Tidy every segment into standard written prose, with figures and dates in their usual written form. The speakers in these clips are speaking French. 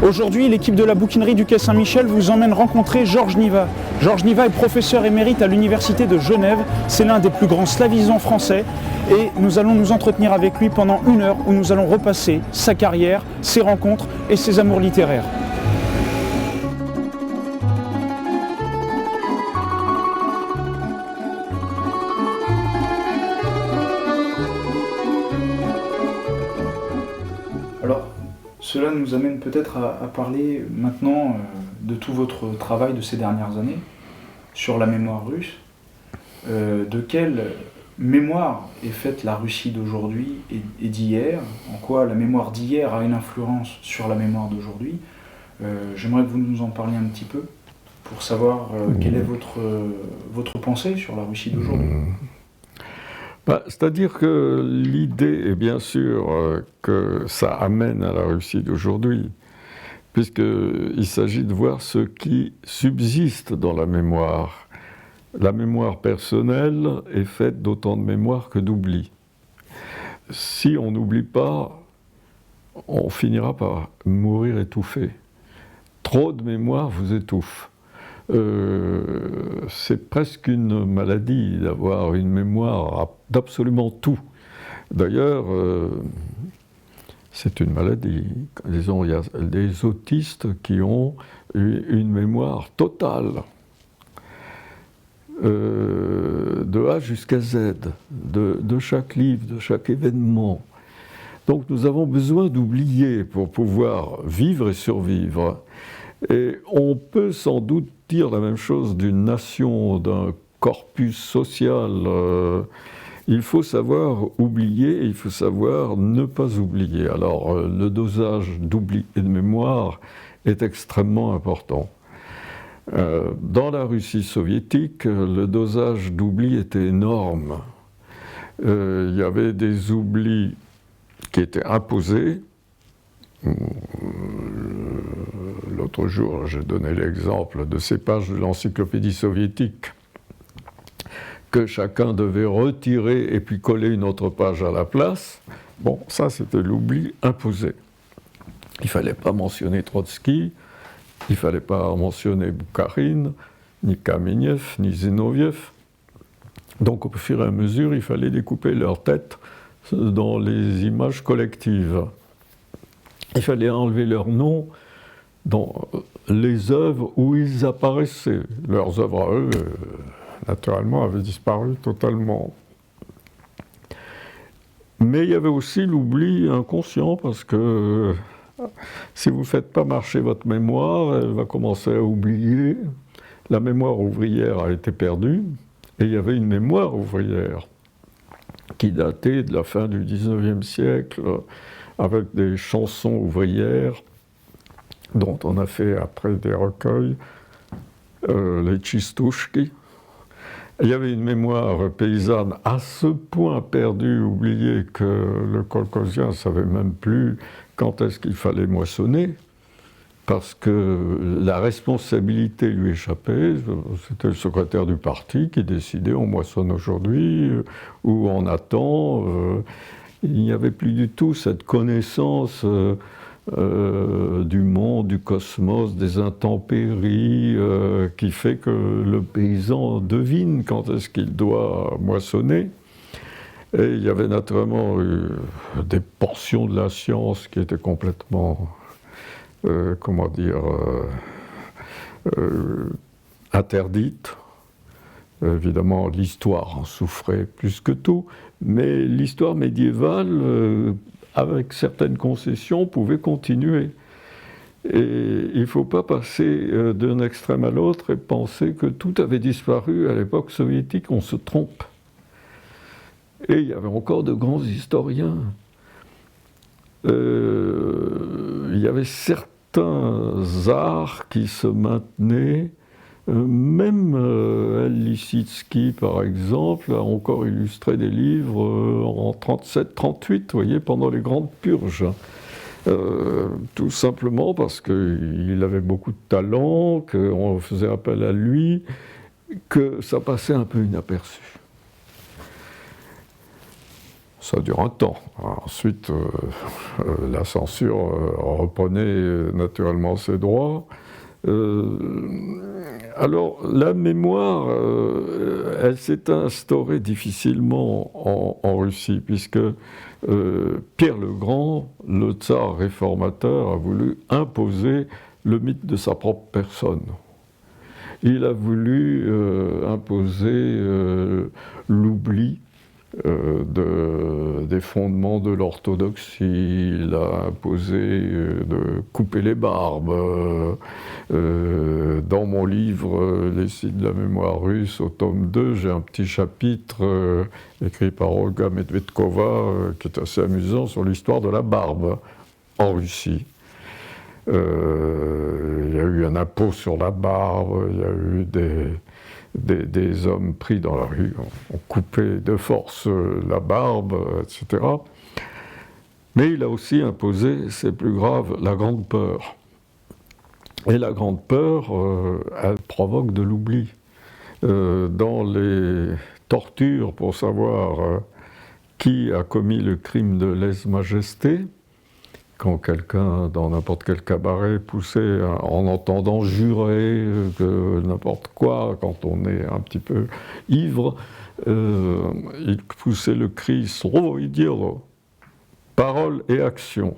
Aujourd'hui, l'équipe de la bouquinerie du Quai Saint-Michel vous emmène rencontrer Georges Niva. Georges Niva est professeur émérite à l'Université de Genève. C'est l'un des plus grands slavisants français. Et nous allons nous entretenir avec lui pendant 1 heure où nous allons repasser sa carrière, ses rencontres et ses amours littéraires. Alors, cela nous amène peut-être à parler maintenant de tout votre travail de ces dernières années sur la mémoire russe. De quelle mémoire est faite la Russie d'aujourd'hui et d'hier? En quoi la mémoire d'hier a une influence sur la mémoire d'aujourd'hui? J'aimerais que vous nous en parliez un petit peu pour savoir quelle est votre pensée sur la Russie d'aujourd'hui. C'est-à-dire que l'idée est bien sûr que ça amène à la Russie d'aujourd'hui, puisqu'il s'agit de voir ce qui subsiste dans la mémoire. La mémoire personnelle est faite d'autant de mémoire que d'oubli. Si on n'oublie pas, on finira par mourir étouffé. Trop de mémoire vous étouffe. C'est presque une maladie d'avoir une mémoire d'absolument tout. D'ailleurs, c'est une maladie. Disons, il y a des autistes qui ont une mémoire totale, de A jusqu'à Z, de chaque livre, de chaque événement. Donc nous avons besoin d'oublier pour pouvoir vivre et survivre. Et on peut sans doute dire la même chose d'une nation, d'un corpus social. Il faut savoir oublier et il faut savoir ne pas oublier. Alors le dosage d'oubli et de mémoire est extrêmement important. Dans la Russie soviétique, le dosage d'oubli était énorme. Il y avait des oublis qui étaient imposés. L'autre jour, j'ai donné l'exemple de ces pages de l'encyclopédie soviétique que chacun devait retirer et puis coller une autre page à la place. Bon, ça c'était l'oubli imposé. Il ne fallait pas mentionner Trotsky, il ne fallait pas mentionner Boukharine, ni Kamenev, ni Zinoviev. Donc au fur et à mesure, il fallait découper leur tête dans les images collectives. Il fallait enlever leur nom dans les œuvres où ils apparaissaient. Leurs œuvres à eux, naturellement, avaient disparu totalement. Mais il y avait aussi l'oubli inconscient, parce que si vous ne faites pas marcher votre mémoire, elle va commencer à oublier. La mémoire ouvrière a été perdue, et il y avait une mémoire ouvrière qui datait de la fin du XIXe siècle, avec des chansons ouvrières dont on a fait après des recueils, les Tchistouchki. Il y avait une mémoire paysanne à ce point perdue, oubliée, que le kolkhozien ne savait même plus quand est-ce qu'il fallait moissonner, parce que la responsabilité lui échappait. C'était le secrétaire du parti qui décidait on moissonne aujourd'hui ou on attend. Il n'y avait plus du tout cette connaissance du monde, du cosmos, des intempéries, qui fait que le paysan devine quand est-ce qu'il doit moissonner. Et il y avait naturellement des portions de la science qui étaient complètement, interdites. Évidemment, l'histoire en souffrait plus que tout, mais l'histoire médiévale, avec certaines concessions, pouvait continuer. Et il ne faut pas passer d'un extrême à l'autre et penser que tout avait disparu à l'époque soviétique. On se trompe. Et il y avait encore de grands historiens. Il y avait certains arts qui se maintenaient. Même Lissitsky, par exemple, a encore illustré des livres en 37-38, vous voyez, pendant les grandes purges. Tout simplement parce qu'il avait beaucoup de talent, qu'on faisait appel à lui, que ça passait un peu inaperçu. Ça dure un temps. Ensuite, la censure reprenait naturellement ses droits. Alors, la mémoire, elle s'est instaurée difficilement en Russie, puisque Pierre le Grand, le tsar réformateur, a voulu imposer le mythe de sa propre personne. Il a voulu imposer l'oubli des fondements de l'orthodoxie. Il a imposé de couper les barbes. Dans mon livre Les sites de la mémoire russe, au tome 2, j'ai un petit chapitre écrit par Olga Medvedkova qui est assez amusant sur l'histoire de la barbe en Russie. Il y a eu un impôt sur la barbe, il y a eu des hommes pris dans la rue, ont coupé de force la barbe, etc. Mais il a aussi imposé, c'est plus grave, la grande peur. Et la grande peur, elle provoque de l'oubli. Dans les tortures pour savoir qui a commis le crime de lèse-majesté, quand quelqu'un, dans n'importe quel cabaret, poussait, en entendant jurer que n'importe quoi, quand on est un petit peu ivre, il poussait le cri « Slovo et dielo », parole et action.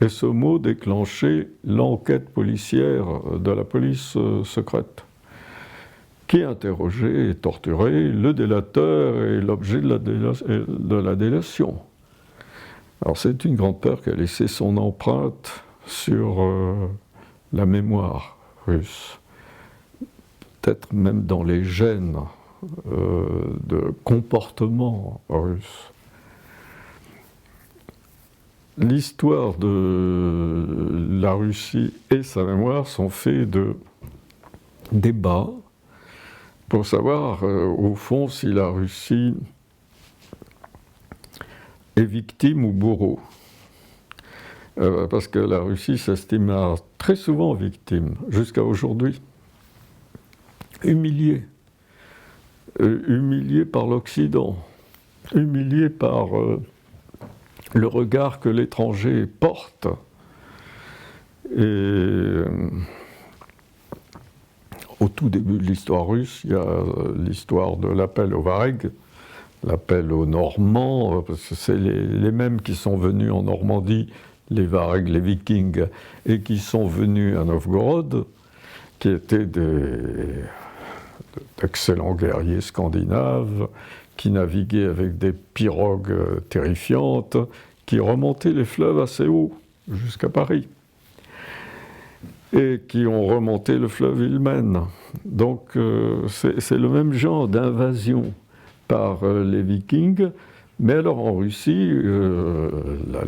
Et ce mot déclenchait l'enquête policière de la police secrète, qui interrogeait et torturait le délateur et l'objet de la délation. Alors c'est une grande peur qui a laissé son empreinte sur la mémoire russe, peut-être même dans les gènes de comportement russe. L'histoire de la Russie et sa mémoire sont faits de débats pour savoir, au fond, si la Russie est victime ou bourreau. Parce que la Russie s'estima très souvent victime, jusqu'à aujourd'hui. Humiliée. Humiliée par l'Occident. Humiliée par le regard que l'étranger porte. Et au tout début de l'histoire russe, il y a l'histoire de l'appel aux Varegs, l'appel aux Normands, parce que c'est les mêmes qui sont venus en Normandie, les Varegs, les Vikings, et qui sont venus à Novgorod, qui étaient d'excellents guerriers scandinaves, qui naviguaient avec des pirogues terrifiantes, qui remontaient les fleuves assez haut, jusqu'à Paris, et qui ont remonté le fleuve Ilmen. Donc c'est le même genre d'invasion par les Vikings, mais alors en Russie, la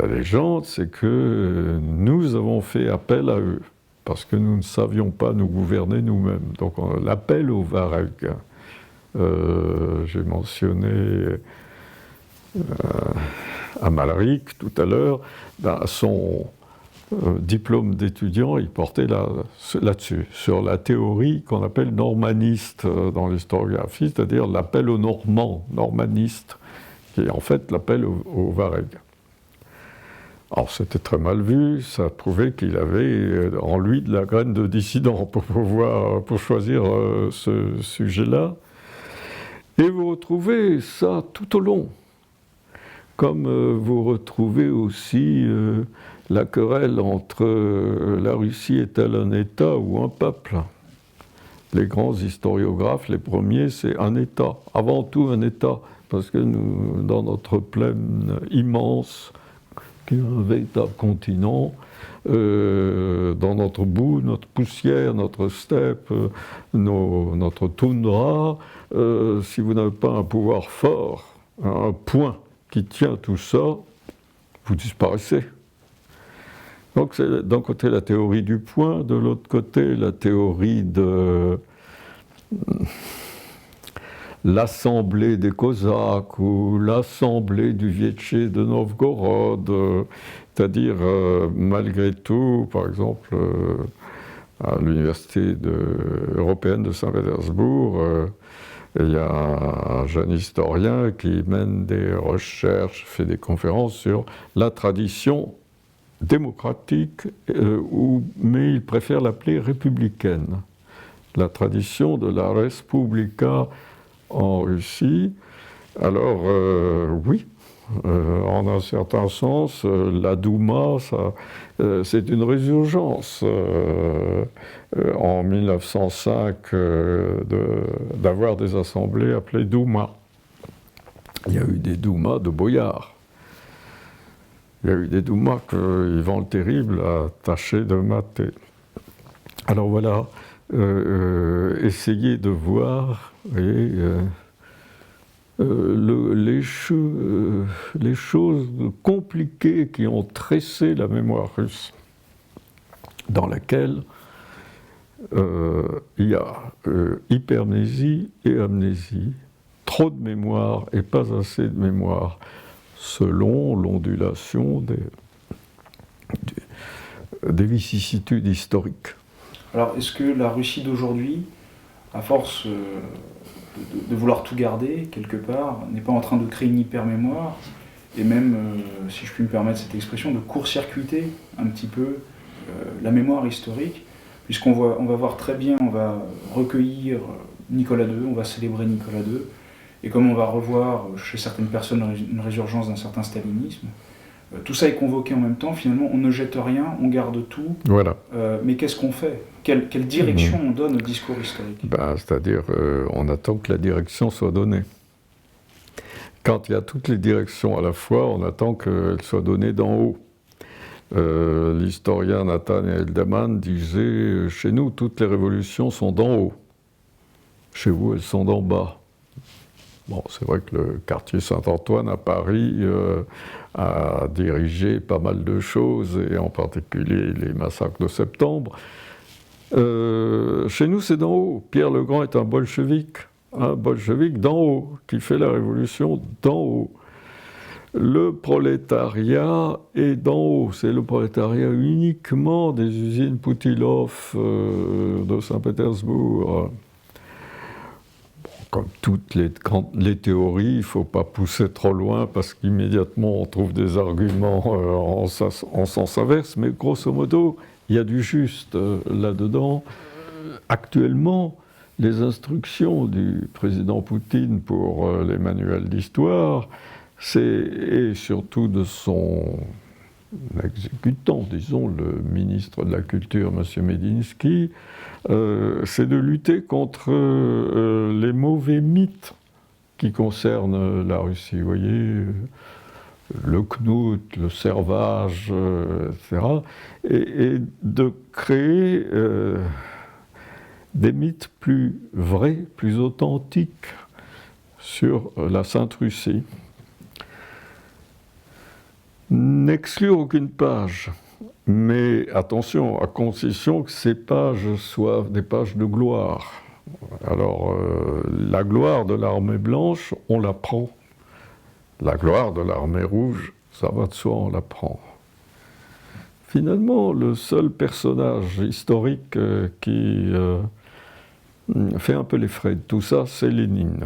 légende, c'est que nous avons fait appel à eux, parce que nous ne savions pas nous gouverner nous-mêmes. Donc l'appel aux Varegs, j'ai mentionné Amalric tout à l'heure, son diplôme d'étudiant, il portait là-dessus, sur la théorie qu'on appelle normaniste dans l'historiographie, c'est-à-dire l'appel aux Normands, normaniste, qui est en fait l'appel aux Varegs. Alors c'était très mal vu, ça prouvait qu'il avait en lui de la graine de dissident pour choisir ce sujet-là. Et vous retrouvez ça tout au long, comme vous retrouvez aussi la querelle entre la Russie est-elle un État ou un peuple. Les grands historiographes, les premiers, c'est un État, avant tout un État, parce que nous, dans notre plaine immense, qui est un véritable continent, dans notre boue, notre poussière, notre steppe, notre toundra, si vous n'avez pas un pouvoir fort, un point qui tient tout ça, vous disparaissez. Donc c'est d'un côté la théorie du point, de l'autre côté la théorie de l'assemblée des Cosaques ou l'assemblée du Vietché de Novgorod, c'est-à-dire malgré tout, par exemple à l'université européenne de Saint-Pétersbourg, Et il y a un jeune historien qui mène des recherches, fait des conférences sur la tradition démocratique, mais il préfère l'appeler républicaine. La tradition de la Respublika en Russie. Alors, oui, en un certain sens, la Douma, c'est une résurgence en 1905 d'avoir des assemblées appelées Douma. Il y a eu des Doumas de boyards. Il y a eu des Doumas que Ivan le Terrible a tâché de mater. Alors voilà, essayez de voir, voyez, les choses compliquées qui ont tressé la mémoire russe, dans laquelle il y a hypermnésie et amnésie, trop de mémoire et pas assez de mémoire, selon l'ondulation des vicissitudes historiques. Alors, est-ce que la Russie d'aujourd'hui, à force de vouloir tout garder, quelque part, n'est pas en train de créer une hypermémoire, et même, si je puis me permettre cette expression, de court-circuiter un petit peu la mémoire historique, puisqu'on va voir très bien, on va recueillir Nicolas II, on va célébrer Nicolas II, et comme on va revoir chez certaines personnes une résurgence d'un certain stalinisme, tout ça est convoqué en même temps, finalement on ne jette rien, on garde tout, voilà. Mais qu'est-ce qu'on fait ? Quelle direction on donne au discours historique ? C'est-à-dire, on attend que la direction soit donnée. Quand il y a toutes les directions à la fois, on attend qu'elles soient données d'en haut. L'historien Nathan Eldaman disait « Chez nous, toutes les révolutions sont d'en haut. Chez vous, elles sont d'en bas. » Bon, c'est vrai que le quartier Saint-Antoine à Paris a dirigé pas mal de choses, et en particulier les massacres de septembre. Chez nous, c'est d'en haut. Pierre le Grand est un bolchevique d'en haut, qui fait la révolution d'en haut. Le prolétariat est d'en haut. C'est le prolétariat uniquement des usines Poutilov de Saint-Pétersbourg. Comme toutes les théories, il ne faut pas pousser trop loin parce qu'immédiatement on trouve des arguments en sens inverse, mais grosso modo, il y a du juste là-dedans. Actuellement, les instructions du président Poutine pour les manuels d'histoire, et surtout de son exécutant, disons, le ministre de la Culture, M. Medinsky, c'est de lutter contre les mauvais mythes qui concernent la Russie. Vous voyez, le Knut, le servage, etc. Et de créer des mythes plus vrais, plus authentiques sur la Sainte Russie. N'exclure aucune page, mais attention, à condition que ces pages soient des pages de gloire. Alors, la gloire de l'armée blanche, on la prend. La gloire de l'armée rouge, ça va de soi, on la prend. Finalement, le seul personnage historique qui fait un peu les frais de tout ça, c'est Lénine.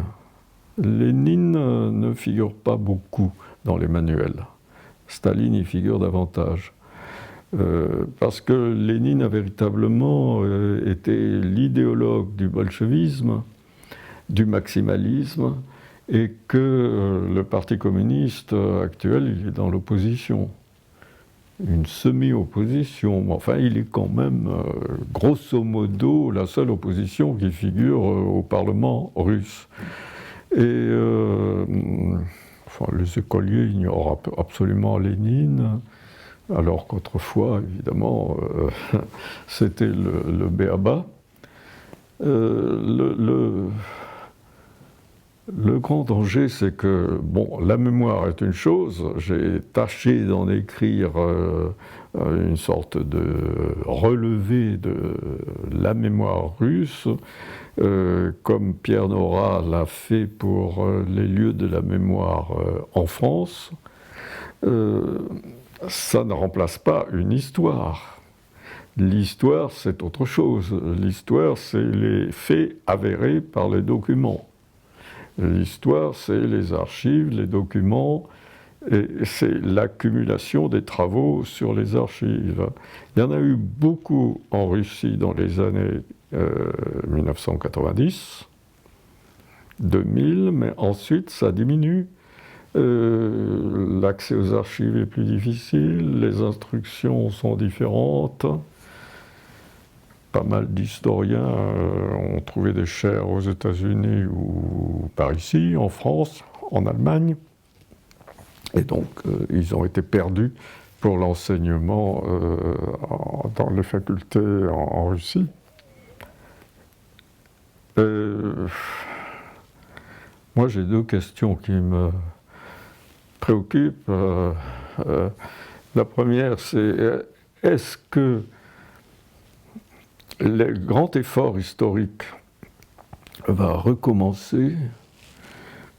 Lénine ne figure pas beaucoup dans les manuels. Staline y figure davantage. Parce que Lénine a véritablement été l'idéologue du bolchevisme, du maximalisme, et que le Parti communiste actuel, il est dans l'opposition. Une semi-opposition, mais enfin il est quand même, grosso modo, la seule opposition qui figure au Parlement russe. Et les écoliers ignorent absolument Lénine, alors qu'autrefois, évidemment, c'était le b.a.-ba. Le grand danger, c'est que, bon, la mémoire est une chose, j'ai tâché d'en écrire une sorte de relevé de la mémoire russe, comme Pierre Nora l'a fait pour les lieux de la mémoire en France. Ça ne remplace pas une histoire. L'histoire, c'est autre chose. L'histoire, c'est les faits avérés par les documents. L'histoire, c'est les archives, les documents, et c'est l'accumulation des travaux sur les archives. Il y en a eu beaucoup en Russie dans les années 1990, 2000, mais ensuite ça diminue. L'accès aux archives est plus difficile, les instructions sont différentes. Pas mal d'historiens ont trouvé des chaires aux États-Unis ou par ici, en France, en Allemagne. Et donc, ils ont été perdus pour l'enseignement dans les facultés en Russie. Moi, j'ai deux questions qui me préoccupent. La première, c'est est-ce que le grand effort historique va recommencer,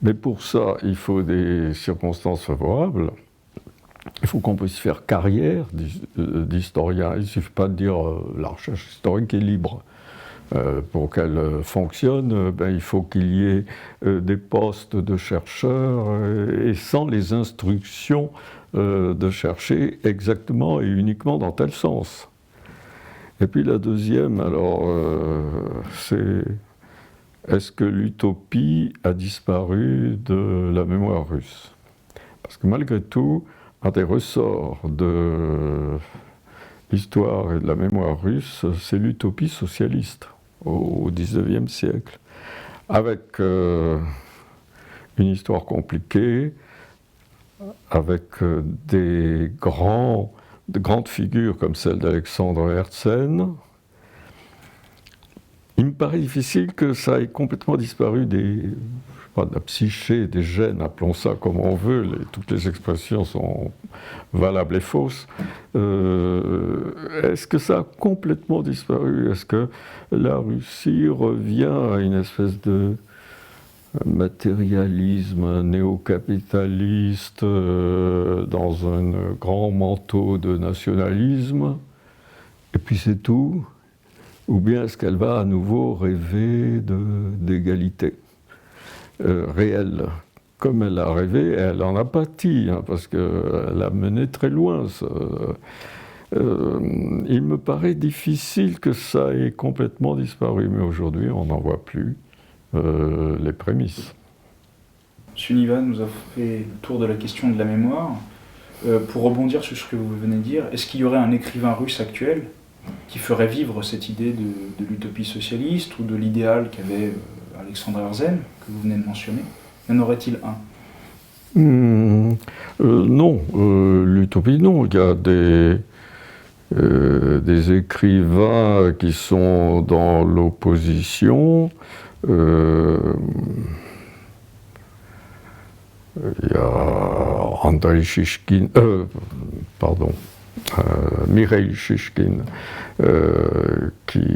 mais pour ça, il faut des circonstances favorables. Il faut qu'on puisse faire carrière d'historien. Il ne suffit pas de dire la recherche historique est libre. Pour qu'elle fonctionne, il faut qu'il y ait des postes de chercheurs et sans les instructions de chercher exactement et uniquement dans tel sens. Et puis la deuxième, alors, c'est est-ce que l'utopie a disparu de la mémoire russe? Parce que malgré tout, un des ressorts de l'histoire et de la mémoire russe, c'est l'utopie socialiste au XIXe siècle, avec une histoire compliquée, avec de grandes figures comme celle d'Alexandre Herzen. Il me paraît difficile que ça ait complètement disparu de la psyché, des gènes, appelons ça comme on veut, toutes les expressions sont valables et fausses. Est-ce que ça a complètement disparu? Est-ce que la Russie revient à une espèce de matérialisme néocapitaliste dans un grand manteau de nationalisme, et puis c'est tout? Ou bien est-ce qu'elle va à nouveau rêver d'égalité réelle? Comme elle a rêvé, elle en a pâti, parce qu'elle a mené très loin. Il me paraît difficile que ça ait complètement disparu, mais aujourd'hui on n'en voit plus les prémices. M. Niva nous a fait le tour de la question de la mémoire. Pour rebondir sur ce que vous venez de dire, est-ce qu'il y aurait un écrivain russe actuel qui ferait vivre cette idée de l'utopie socialiste ou de l'idéal qu'avait Alexandre Herzen, que vous venez de mentionner? Y en aurait-il un? Non, l'utopie, non. Il y a des écrivains qui sont dans l'opposition. Il y a Andrei Shishkin, Mikhail Shishkin, qui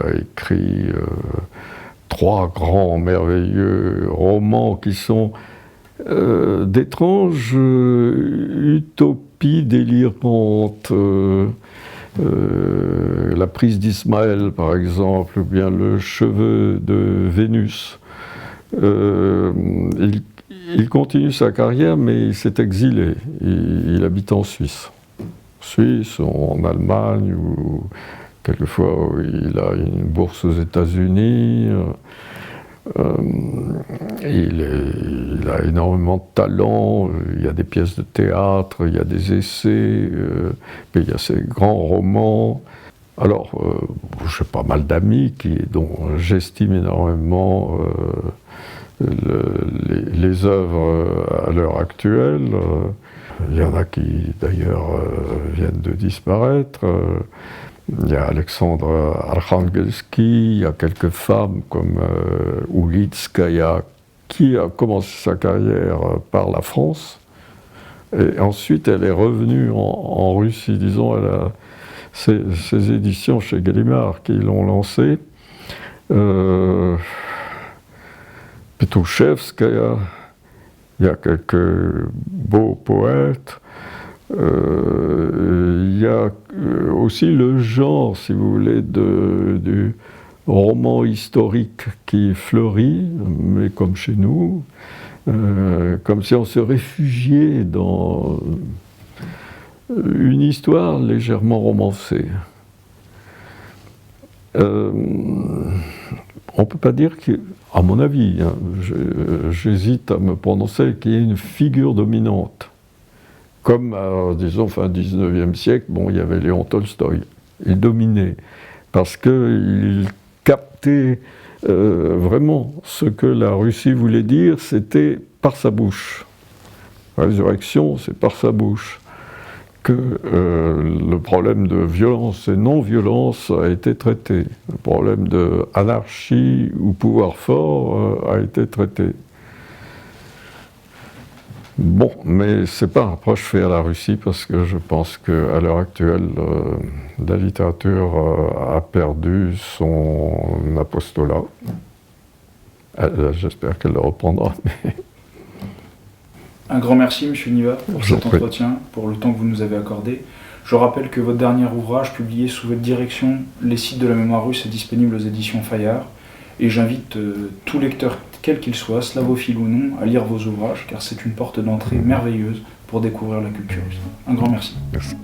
a écrit 3 grands, merveilleux romans qui sont d'étranges utopies délirantes. La prise d'Ismaël, par exemple, ou bien le cheveu de Vénus. Il continue sa carrière, mais il s'est exilé. Il habite en Suisse. En Allemagne, ou quelquefois il a une bourse aux États-Unis. Il a énormément de talent. Il y a des pièces de théâtre, il y a des essais, puis il y a ces grands romans. Alors, j'ai pas mal d'amis dont j'estime énormément les œuvres à l'heure actuelle. Il y en a qui, d'ailleurs, viennent de disparaître. Il y a Alexandre Arkhangelsky, il y a quelques femmes comme Oulitskaya, qui a commencé sa carrière par la France. Et ensuite, elle est revenue en Russie, disons, elle a ses éditions chez Gallimard qui l'ont lancée. Petouchevskaya, il y a quelques beaux poètes. Il y a aussi le genre, si vous voulez, du roman historique qui fleurit, mais comme chez nous, comme si on se réfugiait dans une histoire légèrement romancée. On ne peut pas dire qu'à mon avis, hein, j'hésite à me prononcer, qu'il y ait une figure dominante. Comme, disons, fin 19e siècle, bon, il y avait Léon Tolstoï. Il dominait, parce qu'il captait vraiment ce que la Russie voulait dire, c'était par sa bouche. La résurrection, c'est par sa bouche que le problème de violence et non-violence a été traité. Le problème d'anarchie ou pouvoir fort a été traité. Bon, mais c'est pas un reproche fait à la Russie parce que je pense qu'à l'heure actuelle, la littérature a perdu son apostolat. J'espère qu'elle le reprendra. Un grand merci, M. Niva, pour cet entretien, pour le temps que vous nous avez accordé. Je rappelle que votre dernier ouvrage, publié sous votre direction, Les sites de la mémoire russe, est disponible aux éditions Fayard. Et j'invite tout lecteur, quel qu'il soit, slavophile ou non, à lire vos ouvrages, car c'est une porte d'entrée merveilleuse pour découvrir la culture russe. Un grand merci. Merci.